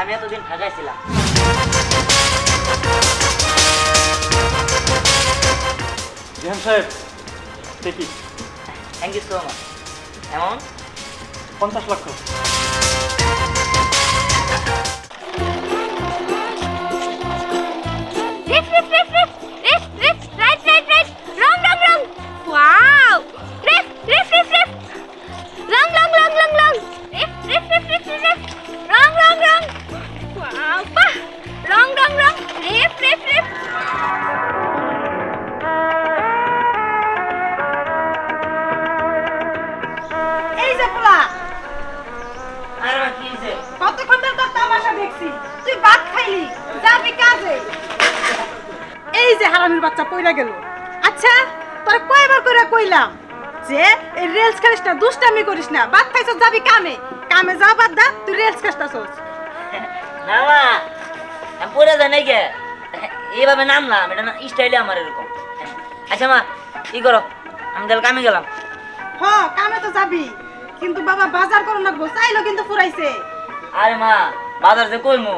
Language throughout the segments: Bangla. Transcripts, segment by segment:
আমি এতদিন ঢাকায় ছিলাম। জিহান সাহেব দেখি থ্যাংক ইউ সো মাচ। এমন 50 লক্ষ। এই যে পোলা আরে মা কি হইছে? কতক্ষণ ধরে তোর তামাশা দেখছি, তুই ভাত খাইলি, যাবি কাজে। এই যে হারামির বাচ্চা পইরা গেল। আচ্ছা তোর কয়বার করে কইলাম যে এই রেলস খাইস না, দুষ্টামি করিস না, ভাত খাইছ যাবি কামে, কামে যা বাদ দা, তুই রেলস খাইছস। না মা, আমি পড়ে যাই নাই কে, এইভাবে নামলাম, এটা না স্টাইলে আমার এরকম। আচ্ছা মা কি করো, আমি তাহলে কামে গেলাম। হ কামে তো যাবি, কিন্তু বাবা বাজার করো না, চাইলো কিন্তু ফুরাইছে। আরে মা বাজার যে কইমু,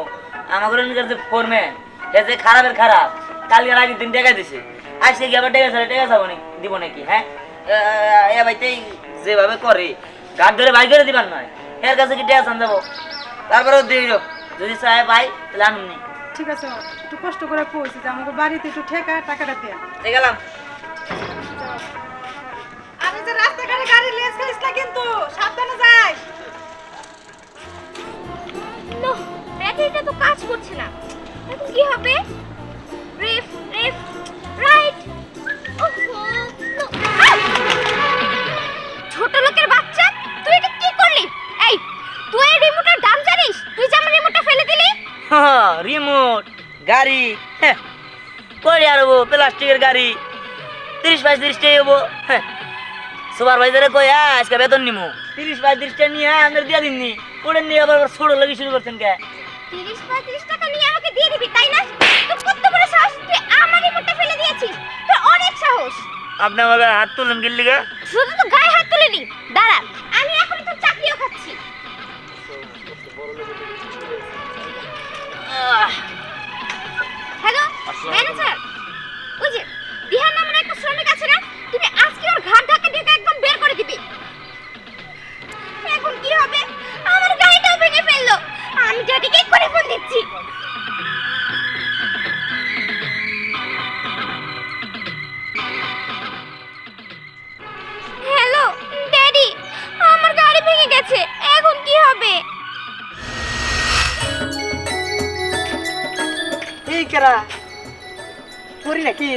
আমার নিজের যে ফোরম্যান সে যে খারাপের খারাপ, কালকের আগের দিন টাকা দিছে, আজকে কি আবার টাকা যাবো দিব নাকি? হ্যাঁ এ ভাইতেই যেভাবে করে গাছ ধরে বাই করে দিবার নয়, এর কাছে কি টাকা চান যাবো? তারপরেও দিল যদি চায় পাই তাহলে আনুন। ঠিক আছে, একটু কষ্ট করে কইছি যে আমাকে বাড়িতে একটু ঠেকা টাকাটা দে। গেলাম। আমি যে রাস্তাঘাটে গাড়ি লেস খাইস না কিন্তু, সাবধানে যাই। নো, ব্যাটারিটা তো কাজ করছে না। এখন কি হবে? রেফ রেফ রাইট। ওহো নো। ছোট লোকের বাচ্চা, তুই এটা কি করলি? এই, তুই এই রিমোটের দাম জানিস? তুই যে আমার রিমোটটা ফেলে দিলি? রিমোট গাড়ি কই আর প্লাস্টিকের গাড়ি 30-35 টাকা হবো। সুপারভাইজারে কই আজকে বেতন নিমু 30-35 টাকা নিয়ে আমাদের দিয়া দিননি, ওটা নিয়ে আবার ছোট লাগি শুরু করছেন কে? 30-35 টাকা নিয়ে আমাকে দিয়ে দিবি তাই না? তুই কত বড় সাহস, তুই আমার রিমোটটা ফেলে দিয়েছিস? তোর অনেক সাহস। আপনি আমাকে হাত তুলেন গিল্লিগা। শুধু তো গায়ে হাত তুলিনি, দাঁড়া, আমি এখন তোর চাকরিও খাচ্ছি। হ্যালো ম্যানেজার, ওই যে দিহান নামের একটা শ্রমিক আছে না, তুমি আজকে ওর ঘাট ধাক্কা দিয়ে একদম বের করে দিবি। এখন কি হবে? আমার গাড়িটাও ভেঙে ফেললো। আমি ড্যাডিকে করে ফোন দিচ্ছি। হ্যালো ড্যাডি, আমার গাড়ি ভেঙে গেছে, এখন কি হবে? এই কেরা করি নাকি?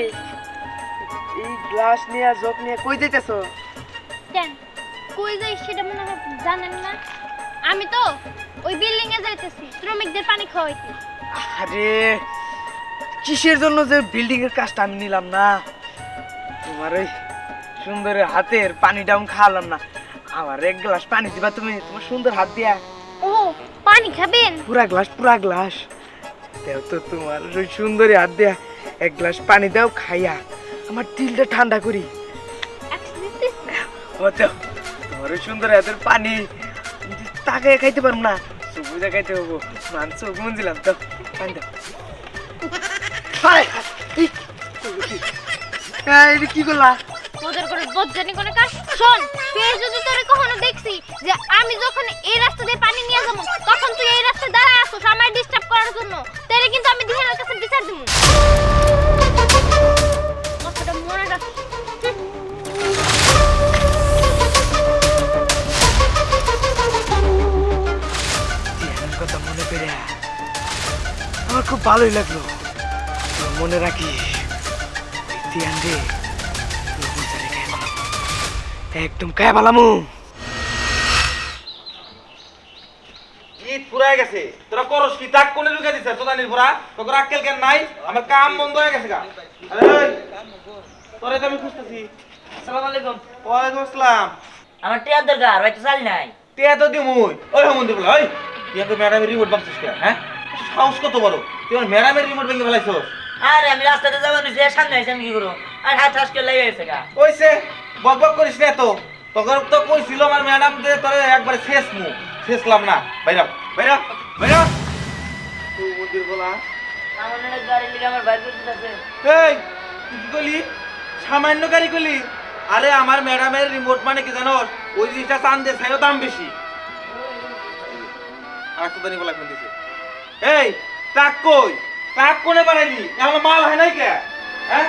এই গ্লাস নিয়ে জগ নিয়ে কই যাইতেছো? কেন কই যাই সেটা মনে হয় জানেন না? আমি তো ওই বিল্ডিং এ যাইতেছি শ্রমিকদের পানি খাওয়াইতে। আরে কিসের জন্য যে বিল্ডিং এর কাজটা আমি নিলাম না, তোমার ওই সুন্দর হাতের পানিটাও খাওয়ালাম না, আমার এক গ্লাস পানি দিবা তুমি, তোমার সুন্দর হাত দিয়া। ও পানি খাবেন? পুরা গ্লাস দেও তো, তোমার ওই সুন্দরী হাত দিয়া এক গ্লাস পানি দাও, খাইয়া আমার দিলটা ঠান্ডা করি। ও তো তোমার ওই সুন্দর হাতের পানি তাকায় খাইতে পারবো না, সবুজা খাইতে হবো, মান চোখ মুঞ্জিলাম তো, পানি দাও। কি করলা? ওদের করে বজ্জানি কোন কাজ। শোন, তুই যদি তোরে কখনো দেখছি যে আমি যখন এই রাস্তা দিয়ে পানি নিয়ে যাবো, তখন তুই এই রাস্তায় দাঁড়ায় আসছিস আমায় ডিস্টার্ব করার জন্য, তাহলে কিন্তু আমি দিহানের কাছে বিচার দেব। কথাটা মনে রাখ। কথা মনে করে আমার খুব ভালোই লাগলো, মনে রাখিস একদম কায়া বালামু। ঈদ ফুরায় গেছে, তোরা করস কি? তাক কোনে ঢুকে দিছিস তোদানির ভরা? তোর আক্কেল কেন নাই? আমার কাম বন্ধ হয়ে গেছে গা। এই তোরে তো আমি খুঁজতেছি। আসসালামু আলাইকুম। ওয়ালাইকুম আসসালাম। আমার টিয়ার দরকার, ভাই তো চাল নাই। টিয়া তো দিমুই। ওই হমন্দি বলা, ওই তুই তো ম্যাডামের রিমোট ভাঙছিস কেন? হ্যাঁ সাহস কত বড়, তুই আমার ম্যাডামের রিমোট ভেঙে ফেলাইছস? আরে আমি রাস্তাতে যাবো নিচে, সামনে আইছি, আমি কি করবো? আর হাত হাস করে লেগে গেছে গা। ওইসে বক বক করিস না তো, তোর তো কইছিল আমার ম্যাডাম যে তোরে একবারে শেষ শেষলাম না। বাইরা বাইরা বাইরা। বুদ্ধির বলা সামান্য একটা গাড়ি লিগে আমার বাইক করতে আছে। এই তুই কি করলি সামান্য গাড়ি করলি আরে আমার ম্যাডামের রিমোট মানে কি জানোস ওই জিনিসটা চান দে চাইও দাম বেশি আর তো দানি বলা কিনতেছে এই টাক কই টাক কোনে বানাইলি এখন মাল হয় নাই কে হ্যাঁ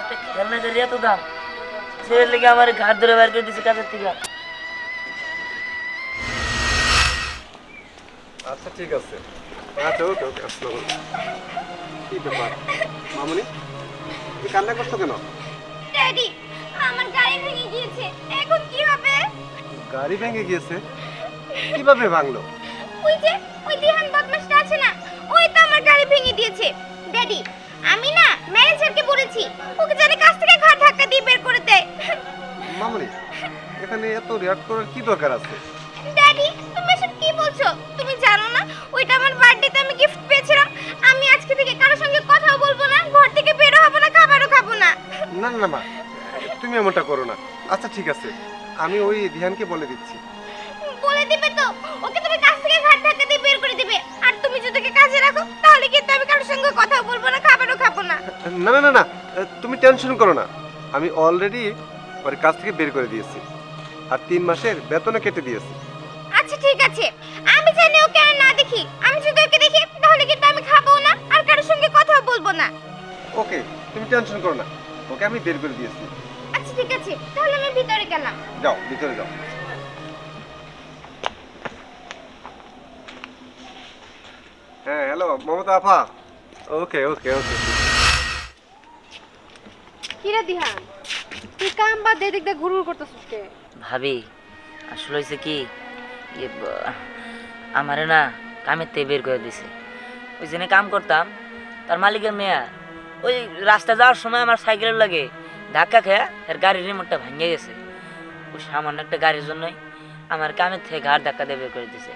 একটা খেলনা গাড়ি এত দাম, ছেলের লেগে আমার ঘাট ধরে বাইর করে দিছে কাজের থেকে। আচ্ছা ঠিক আছে আচ্ছা ওকে ওকে আসসালামু আলাইকুম। কি ব্যাপার মামুনি তুমি কান্না করছো কেন? ড্যাডি আমার গাড়ি ভেঙে গিয়েছে, এখন কি হবে? গাড়ি ভেঙে গিয়েছে? কিভাবে ভাঙলো? ওই দিহান বদমাশটা আছে না, ওই তো আমার গাড়ি ভেঙে দিয়েছে। ড্যাডি আমি না ম্যানেজারকে বলেছি ওকে যেন কাছ থেকে ঘাট ধাক্কা দিয়ে বের করে দেয়। মামুনি এখানে এত রিয়াক্ট করার কি দরকার আছে? ড্যাডি তুমি এসব কি বলছো? তুমি জানো না ওইটা আমার বার্থডেতে আমি গিফট পেয়েছিলাম। আমি আজকে থেকে কারোর সঙ্গে কথাও বলবো না, ঘর থেকে বেরো হবো না, খাবারও খাবো না। না না মা তুমি এমনটা করো না। আচ্ছা ঠিক আছে আমি ওই ধ্যানকে বলে দিচ্ছি। বলে দিবে তো, ওকে তুমি কাছ থেকে ঘাট ধাক্কা দিয়ে বের করে দিবে। আর তুমি যদি ওকে কাজে রাখো তাহলে কিন্তু আমি কারোর সঙ্গে কথাও বলবো না, খাবারও খাবো না। না না না না তুমি টেনশন করো না, আমি অলরেডি ওর কাছ থেকে বের করে দিয়েছি আর 3 মাসের বেতনও কেটে দিয়েছি। আচ্ছা ঠিক আছে, আমি জানি ওকে আর না দেখি। আমি যদি ওকে দেখি তাহলে কিন্তু আমি খাবো না আর কারোর সঙ্গে কথাও বলবো না। ওকে তুমি টেনশন করো না, ওকে আমি বের করে দিয়েছি। আচ্ছা ঠিক আছে, তাহলে আমি ভিতরে গেলাম। যাও ভিতরে যাও। হ্যাঁ হ্যালো মমতা আপা। ওকে ওকে ওকে কিরে দিহান তুই কাম বাদ দিয়ে দিক দিয়ে ঘুরঘুর করতেছিস কে? ভাবি আসলে হয়েছে কি, আমারে না কামের থেকে বের করে দিছে। ওই জন্য কাম করতাম, তার মালিকের মেয়া ওই রাস্তা যাওয়ার সময় আমার সাইকেলের লাগে ধাক্কা খেয়ে এর গাড়ির রিমোটটা ভেঙে গেছে। ওই সামান্য একটা গাড়ির জন্যই আমার কামের থেকে ঘাড় ধাক্কা দিয়ে বের করে দিছে।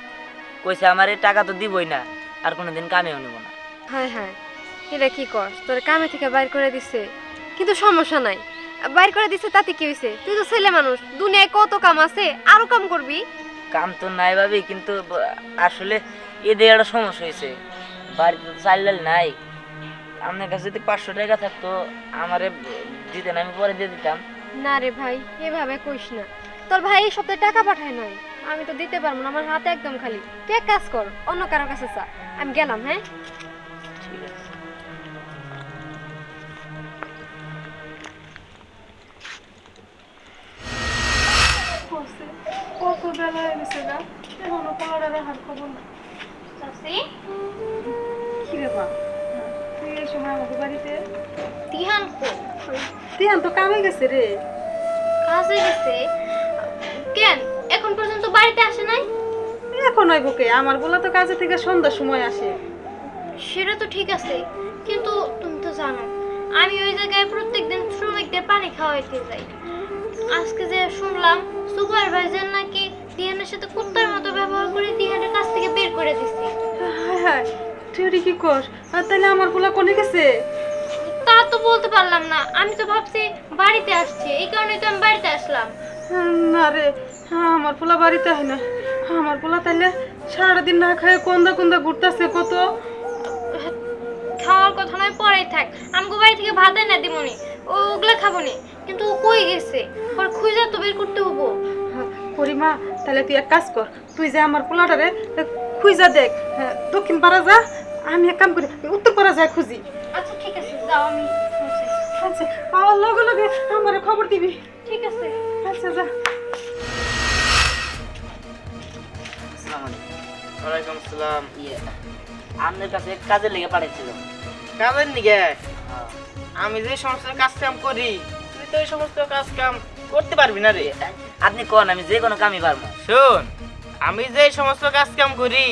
কইছে আমার এই টাকা তো দিবই না, আর কোনোদিন কামেও নিব না। হায় হায় এটা কি কর, তোর কামে থেকে বাইর করে দিছে কিন্তু সমস্যা নাই, বাইর করে দিছে তাতে কি হয়েছে? তুই তো ছেলে মানুষ, দুনিয়ায় কত কাম আছে, আরো কাম করবি। কাম তো নাই ভাবি, কিন্তু আসলে এদের একটা সমস্যা হয়েছে, বাড়িতে তো চাল ডাল নাই। আপনার কাছে যদি 500 টাকা থাকতো আমারে দিতেন, আমি পরে দিয়ে দিতাম। না রে ভাই এভাবে কইস না, তোর ভাই এই সপ্তাহে টাকা পাঠায় নাই, আমি তো দিতে পারবো না, আমার হাতে একদম খালি। তুই এক কাজ কর, অন্য কারো কাছে চা, আমি গেলাম। হ্যাঁ ঠিক আছে। কত বেলা হয়ে গেছে গা, এখনো পাউডারের হাত খবর না। চাচি কি ব্যাপার তুই এই সময় আমাকে বাড়িতে? দিহান কো দিহান তো কামে গেছে রে। কাজে গেছে কেন? এখন পর্যন্ত বাড়িতে আসে নাই? এখন আইব কে? আমার বলা তো কাজে থেকে সন্ধ্যার সময় আসে। সেটা তো ঠিক আছে, কিন্তু তুমি তো জানো আমি ওই জায়গায় প্রত্যেকদিন শ্রমিকদের পানি খাওয়াইতে যাই। আজকে যে শুনলাম সুপারভাইজার নাকি দিহানের সাথে কুত্তার মতো ব্যবহার করে দিহানের কাছ থেকে বের করে দিছে। হায় হায় তুই ওটা কি কর? আর তাহলে আমার বলা কোনে গেছে? তা তো বলতে পারলাম না, আমি তো ভাবছি বাড়িতে আসছে, এই কারণে তো আমি বাড়িতে আসলাম। না রে, আমার পোলা বাড়িতে হয় না। আমার পোলা তাহলে সারাদিন না খায় কোন্দা কোন্দা ঘুরতেছে কত। খাওয়ার কথা নয় পরেই থাক, আমগো বাড়ি থেকে ভাত এনে দিমনি, ওগুলা খাবো নি। কিন্তু ও কই গেছে, ওর খুঁজে তো বের করতে হবো। পরিমা তাহলে তুই এক কাজ কর, তুই যে আমার পোলাটারে খুঁজা দেখ, দক্ষিণ পাড়া যা, আমি এক কাম করি উত্তর পাড়া যায় খুঁজি। আচ্ছা ঠিক আছে, যাও, আমি খুঁজছি। আচ্ছা পাওয়ার লগে লগে আমার খবর দিবি। ঠিক আছে। আচ্ছা যা। আসসালামু আলাইকুম। ওয়ালাইকুম আসসালাম। আপনার কাছে এক কাজের লেগে পাঠাইছিল। কাজের নিগে আমি যে সমস্ত কাজ কাম করি তুই তো এই সমস্ত কাজ কাম করতে পারবি না রে। আপনি কোন, আমি যে কোনো কামই পারবো। শোন, আমি যে সমস্ত কাজ কাম করি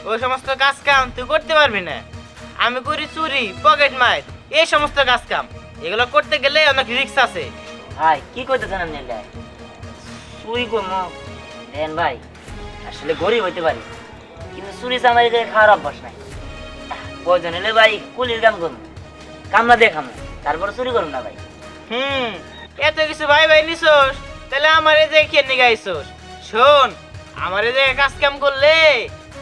ওই সমস্ত কাজ কাম তুই করতে পারবি না। আমি করি চুরি, পকেট মার, এই সমস্ত কাজ কাম, এগুলো করতে গেলে অনেক রিস্ক আছে। ভাই কি কইতেছেন আপনি? এটা চুরি করবো? দেন ভাই, আসলে গরিব হইতে পারি, কিন্তু চুরি চামারি করে খাওয়ার অভ্যাস নাই। প্রয়োজন হলে ভাই কুলির কাম করবো, কামলা দেখামো, তারপর চুরি করবো না ভাই। এত কিছু ভাই ভাই নিছোস, তাহলে আমারে যে কেনে গাইছস শোন, আমারে যে কাজ কাম করলে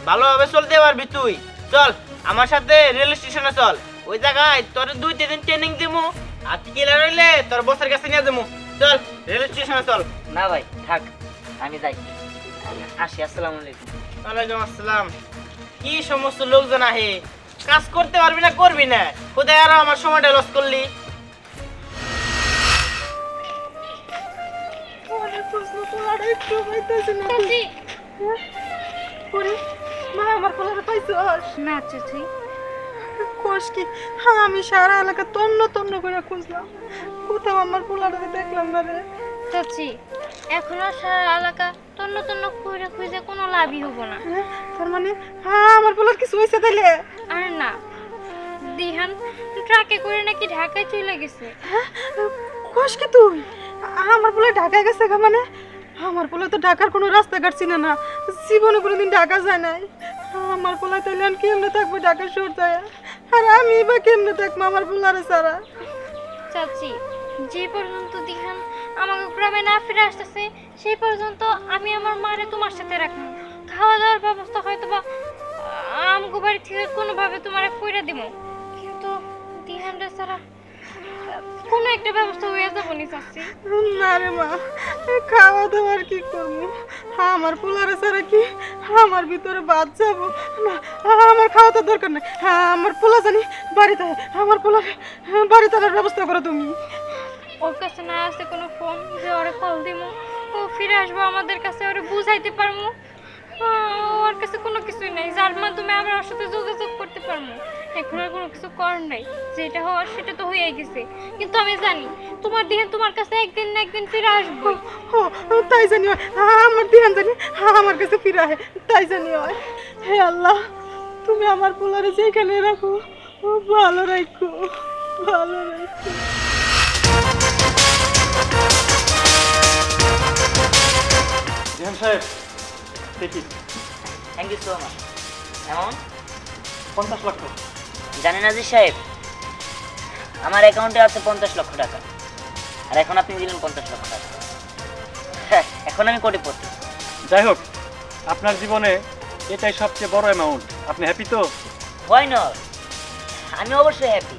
ভালোভাবে চলতে পারবি তুই। চল আমার সাথে রেল স্টেশনে চল, ওই জায়গায় তোর 2-3 দিন ট্রেনিং দিমু, আর কিলার হইলে তোর বসের কাছে নিয়ে যাবো। চল রেল স্টেশনে চল। না ভাই থাক, আমি যাই, আসি। আসসালামু আলাইকুম। ওয়ালাইকুম আসসালাম। কি সমস্ত লোকজন আহে, কাজ করতে পারবি না করবি না, কোথায় আর আমার সময়টা লস করলি। চাচি মা আমার পোলারে পাইছো? না চাচি, কোষ কি, আমি সারা এলাকা তন্ন তন্ন করে খুঁজলাম, কোথাও আমার পোলারে দেখলাম না রে। চাচি এখনো সারা এলাকা তন্ন তন্ন খুঁজে খুঁজে কোনো লাভই হবো না। তার মানে আমার পোলার কিছু হয়েছে তাইলে? আর না, দিহান ট্রাকে করে নাকি ঢাকায় চলে গেছে। কোষ কি তুই? আমার পোলা ঢাকায় গেছে গা? মানে আমার পোলা তো ঢাকার কোনো রাস্তাঘাট চিনে না, জীবনে কোনোদিন ঢাকা যায় নাই। আমার পোলা তাইলে আর কেমনে থাকবো ঢাকা শহর যায়? আর আমি বা কেমনে থাকবো আমার পোলারে ছাড়া? চাচি যে পর্যন্ত দিহান আমাকে গ্রামে না ফিরে আসতেছে সেই পর্যন্ত আমি আমার মারে তোমার সাথে রাখবো। খাওয়া দাওয়ার ব্যবস্থা হয়তো বা আমগো বাড়ি থেকে কোনোভাবে তোমারে কইরা দিব, কিন্তু দিহানরে ছাড়া কোনো একটা ব্যবস্থা হয়ে যাবো নি চাচি। না রে মা, খাওয়া দাওয়ার কি করবো? আমার পোলারে ছাড়া কি আমার ভিতরে বাদ যাবো? না, আমার খাওয়া তো দরকার নেই, আমার পোলা জানি বাড়িতে, আমার পোলারে বাড়িতে আনার ব্যবস্থা করো তুমি। ওর কাছে না আছে কোনো ফোন যে ওরে কল দিমু, ও ফিরে আসবো আমাদের কাছে, ওরে বুঝাইতে পারমু? ওর কাছে কোনো কিছুই নাই যার মাধ্যমে আমরা ওর সাথে যোগাযোগ করতে পারবো। এখন আর কোনো কিছু করার নাই, যেটা হওয়ার সেটা তো হয়েই গেছে। কিন্তু আমি জানি তোমার দিহান তোমার কাছে একদিন না একদিন ফিরে আসবো। তাই জানি হয়, আমার ধ্যান জানি আমার কাছে ফিরে আহে, তাই জানি হয়। হে আল্লাহ, তুমি আমার পোলারে যেখানে রাখো ভালো রাখো, ভালো রাখো। জিহান সাহেব, দেখি থ্যাংক ইউ সো মাচ। এমন 50 লাখ টাকা। জানেন আজিজ সাহেব, আমার অ্যাকাউন্টে আছে 50 লক্ষ টাকা, আর এখন আপনি দিলেন 50 লক্ষ টাকা। হ্যাঁ, এখন আমি কোটিপতি। যাই হোক, আপনার জীবনে এটাই সবচেয়ে বড় অ্যামাউন্ট। আপনি হ্যাপি তো? হয় না, আমি অবশ্যই হ্যাপি।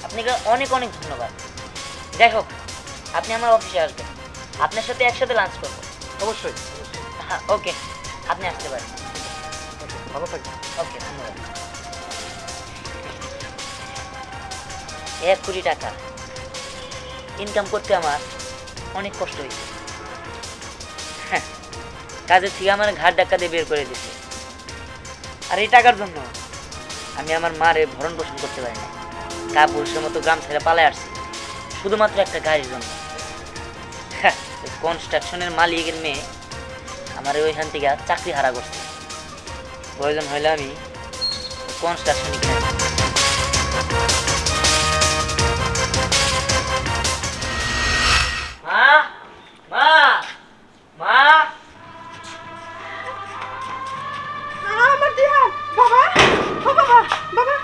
আপনাকে অনেক অনেক ধন্যবাদ। যাই হোক, আপনি আমার অফিসে আসবেন, আপনার সাথে একসাথে লাঞ্চ করবো। অবশ্যই। হ্যাঁ ওকে, আপনি আসতে পারেন। ভালো থাকবেন। ওকে, ধন্যবাদ। 1 কোটি টাকা ইনকাম করতে আমার অনেক কষ্ট হয়েছে। হ্যাঁ, কাজের থেকে আমার ঘাট ধাক্কা দিয়ে বের করে দিচ্ছে, আর এই টাকার জন্য আমি আমার মারে ভরণ পোষণ করতে পারি না। কাপুরুষের মতো গ্রাম ছেড়ে পালায় আসছি শুধুমাত্র একটা গাড়ির জন্য। হ্যাঁ, কনস্ট্রাকশনের মালিকের মেয়ে আমার ওইখান থেকে চাকরি হারা করছে। প্রয়োজন হইলে আমি কনস্ট্রাকশনই কিনে নেব। মা, মা, মা, আমার ধ্যান, বাবা, ও বাবা, বাবা,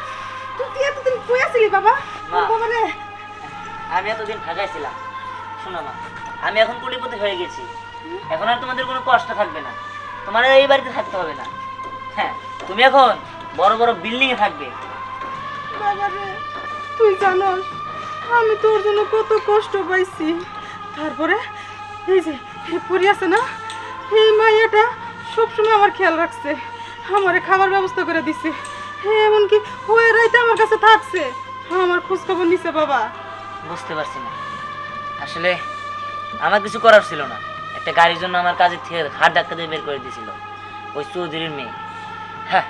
তুই এতদিন কই আছিলি বাবা? মা। বাবা রে, আমি এতদিন ঢাকায় ছিলাম। শোনো মা, আমি এখন কোটিপতি হয়ে গেছি, এখন আর তোমাদের কোনো কষ্ট থাকবে না, তোমার এই বাড়িতে থাকতে হবে না। হ্যাঁ, তুমি এখন বড় বড় বিল্ডিং এ থাকবে। বাবা রে, তুই জানোস আমি তোর জন্য কত কষ্ট পাইছি। তারপরে এই যে পরি আছে না, এই মাইয়াটা সবসময় আমার খেয়াল রাখছে, আমারে খাবার ব্যবস্থা করে দিছে, এমনকি ওই রাইতে আমার কাছে থাকছে, আমার খোঁজ খবর নিছে। বাবা, বুঝতে পারছি না, আসলে আমার কিছু করার ছিল না। একটা গাড়ির জন্য আমার কাজের থেকে হাত ধাক্কা দিয়ে বের করে দিয়েছিল ওই চৌধুরীর মেয়ে। হ্যাঁ,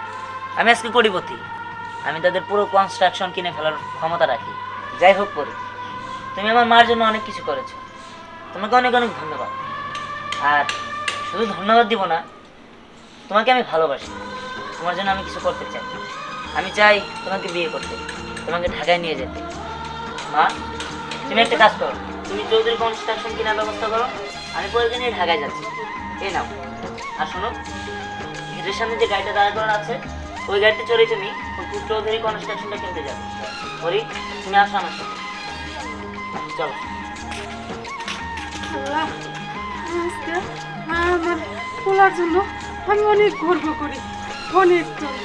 আমি আজকে কোটিপতি, আমি তাদের পুরো কনস্ট্রাকশন কিনে ফেলার ক্ষমতা রাখি। যাই হোক পরি, তুমি আমার মার জন্য অনেক কিছু করেছো, তোমাকে অনেক অনেক ধন্যবাদ। আর শুধু ধন্যবাদ দিব না, তোমাকে আমি ভালোবাসি, তোমার জন্য আমি কিছু করতে চাই। আমি চাই তোমাকে বিয়ে করতে, তোমাকে ঢাকায় নিয়ে যেতে। মা, তুমি একটা কাজ করো, তুমি চৌধুরী কনস্ট্রাকশন কেনার ব্যবস্থা করো, আমি পরে নিয়ে ঢাকায় যাচ্ছি। এই নাও। আর শোনো, গেটের সামনে যে গাড়িটা দাঁড়া করানো আছে ওই গাড়িতে চড়ে তুমি ওই চৌধুরী কনস্ট্রাকশনটা কিনতে যাবে। পরি, তুমি আসো আমার সাথে, চলো। আল্লাহ, আজকে আমার পোলার জন্য আমি অনেক গর্ব করি, অনেক গর্ব।